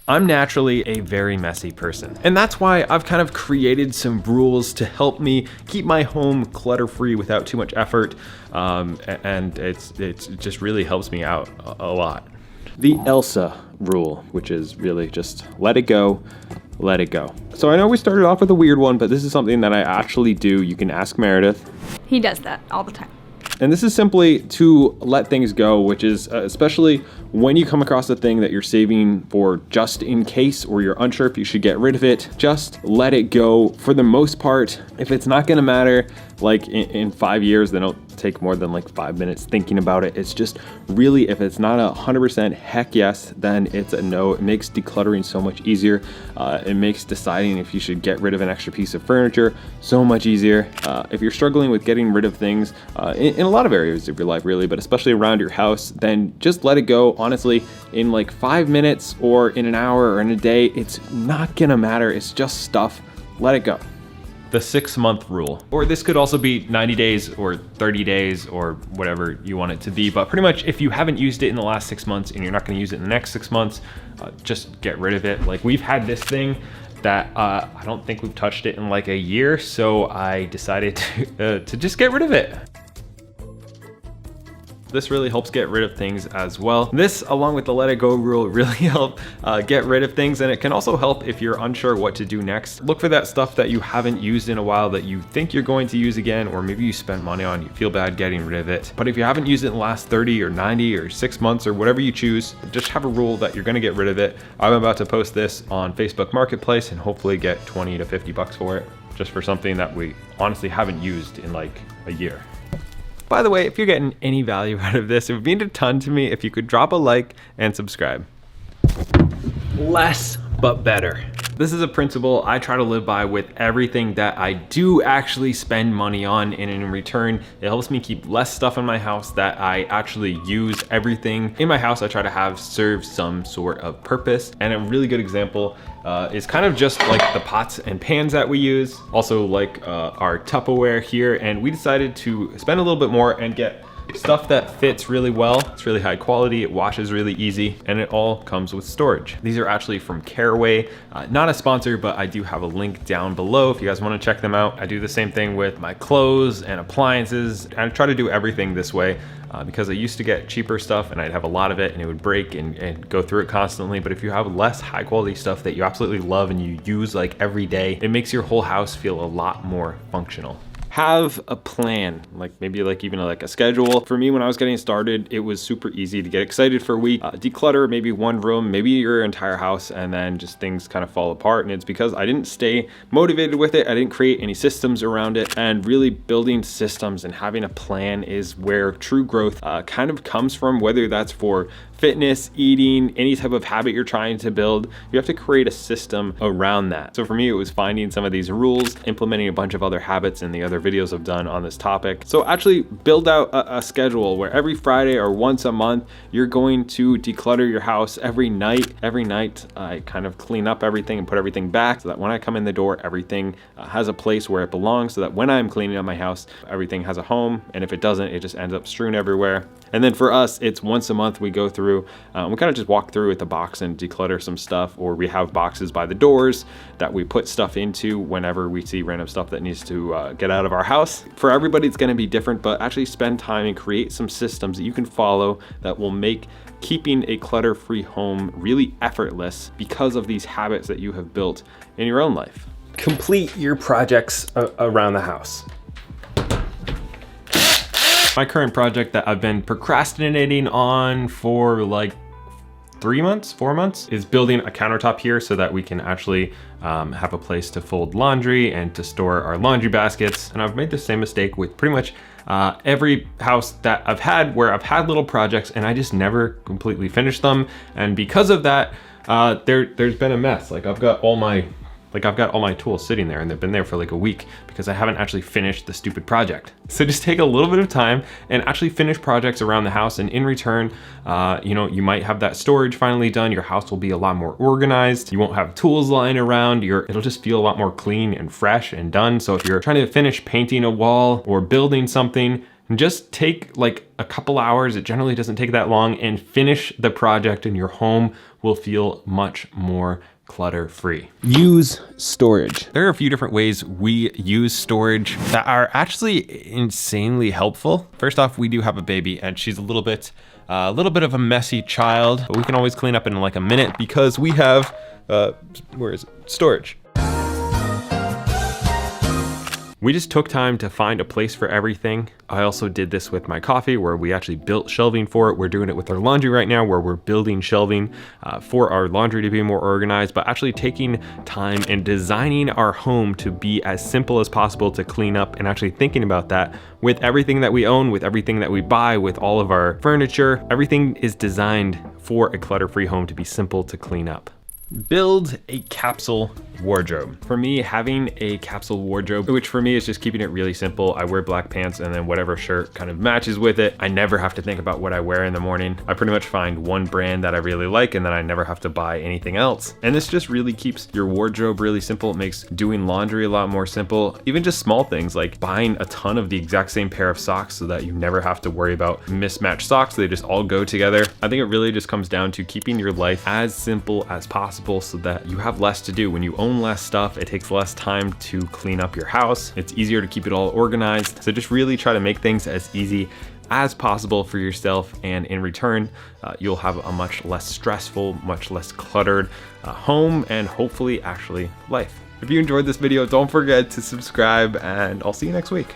I'm naturally a very messy person, and that's why I've kind of created some rules to help me keep my home clutter-free without too much effort, and it just really helps me out a lot. The Elsa rule, which is really just let it go, let it go. So I know we started off with a weird one, but this is something that I actually do. You can ask Meredith. He does that all the time. And this is simply to let things go, which is especially when you come across a thing that you're saving for just in case, or you're unsure if you should get rid of it, just let it go. For the most part, if it's not gonna matter, like in 5 years, then don't take more than like 5 minutes thinking about it. It's just really, if it's not 100% heck yes, then it's a no. It makes decluttering so much easier. It makes deciding if you should get rid of an extra piece of furniture so much easier. If you're struggling with getting rid of things in a lot of areas of your life really, but especially around your house, then just let it go. Honestly, in like 5 minutes or in an hour or in a day, it's not gonna matter. It's just stuff. Let it go. The 6-month rule, or this could also be 90 days or 30 days or whatever you want it to be. But pretty much if you haven't used it in the last 6 months and you're not going to use it in the next 6 months, just get rid of it. Like we've had this thing that I don't think we've touched it in like a year. So I decided to just get rid of it. This really helps get rid of things as well. This, along with the let it go rule, really help get rid of things, and it can also help if you're unsure what to do next. Look for that stuff that you haven't used in a while that you think you're going to use again, or maybe you spent money on, you feel bad getting rid of it. But if you haven't used it in the last 30 or 90 or 6 months or whatever you choose, just have a rule that you're gonna get rid of it. I'm about to post this on Facebook Marketplace and hopefully get 20 to 50 bucks for it, just for something that we honestly haven't used in like a year. By the way, if you're getting any value out of this, it would mean a ton to me if you could drop a like and subscribe. Less but better. This is a principle I try to live by with everything that I do actually spend money on, and in return, it helps me keep less stuff in my house that I actually use. Everything in my house I try to have serve some sort of purpose, and a really good example is kind of just like the pots and pans that we use, also like our Tupperware here, and we decided to spend a little bit more and get stuff that fits really well. It's really high quality, it washes really easy, and it all comes with storage. These are actually from Caraway, not a sponsor, but I do have a link down below if you guys want to check them out. I do the same thing with my clothes and appliances. I try to do everything this way because I used to get cheaper stuff and I'd have a lot of it and it would break and go through it constantly. But if you have less high quality stuff that you absolutely love and you use like every day, it makes your whole house feel a lot more functional. Have a plan, like maybe like even like a schedule. For me, when I was getting started, it was super easy to get excited for a week, declutter maybe one room, maybe your entire house, and then just things kind of fall apart. And it's because I didn't stay motivated with it. I didn't create any systems around it, and really building systems and having a plan is where true growth kind of comes from, whether that's for fitness, eating, any type of habit you're trying to build. You have to create a system around that. So for me, it was finding some of these rules, implementing a bunch of other habits in the other videos I've done on this topic. So actually build out a schedule where every Friday or once a month, you're going to declutter your house every night. Every night, I kind of clean up everything and put everything back so that when I come in the door, everything has a place where it belongs, so that when I'm cleaning up my house, everything has a home. And if it doesn't, it just ends up strewn everywhere. And then for us, it's once a month we go through, we kind of just walk through with the box and declutter some stuff, or we have boxes by the doors that we put stuff into whenever we see random stuff that needs to get out of our house. For everybody, it's going to be different, but actually spend time and create some systems that you can follow that will make keeping a clutter-free home really effortless because of these habits that you have built in your own life. Complete your projects around the house. My current project that I've been procrastinating on for like 3 months, 4 months, is building a countertop here so that we can actually have a place to fold laundry and to store our laundry baskets. And I've made the same mistake with pretty much every house that I've had, where I've had little projects and I just never completely finished them. And because of that, there's been a mess. Like I've got all my tools sitting there and they've been there for like a week because I haven't actually finished the stupid project. So just take a little bit of time and actually finish projects around the house. And in return, you might have that storage finally done. Your house will be a lot more organized. You won't have tools lying around. It'll just feel a lot more clean and fresh and done. So if you're trying to finish painting a wall or building something, And just take like a couple hours, it generally doesn't take that long, and finish the project and your home will feel much more clutter-free. Use storage. There are a few different ways we use storage that are actually insanely helpful. First off, we do have a baby and she's a little bit of a messy child, but we can always clean up in like a minute because we have, where is it? Storage. We just took time to find a place for everything. I also did this with my coffee where we actually built shelving for it. We're doing it with our laundry right now where we're building shelving for our laundry to be more organized, but actually taking time and designing our home to be as simple as possible to clean up, and actually thinking about that with everything that we own, with everything that we buy, with all of our furniture. Everything is designed for a clutter-free home to be simple to clean up. Build a capsule wardrobe. For me, having a capsule wardrobe, which for me is just keeping it really simple. I wear black pants and then whatever shirt kind of matches with it. I never have to think about what I wear in the morning. I pretty much find one brand that I really like and then I never have to buy anything else. And this just really keeps your wardrobe really simple. It makes doing laundry a lot more simple. Even just small things like buying a ton of the exact same pair of socks so that you never have to worry about mismatched socks. They just all go together. I think it really just comes down to keeping your life as simple as possible so that you have less to do. When you own less stuff, it takes less time to clean up your house. It's easier to keep it all organized. So just really try to make things as easy as possible for yourself, and in return, you'll have a much less stressful, much less cluttered home, and hopefully actually life. If you enjoyed this video, don't forget to subscribe, and I'll see you next week.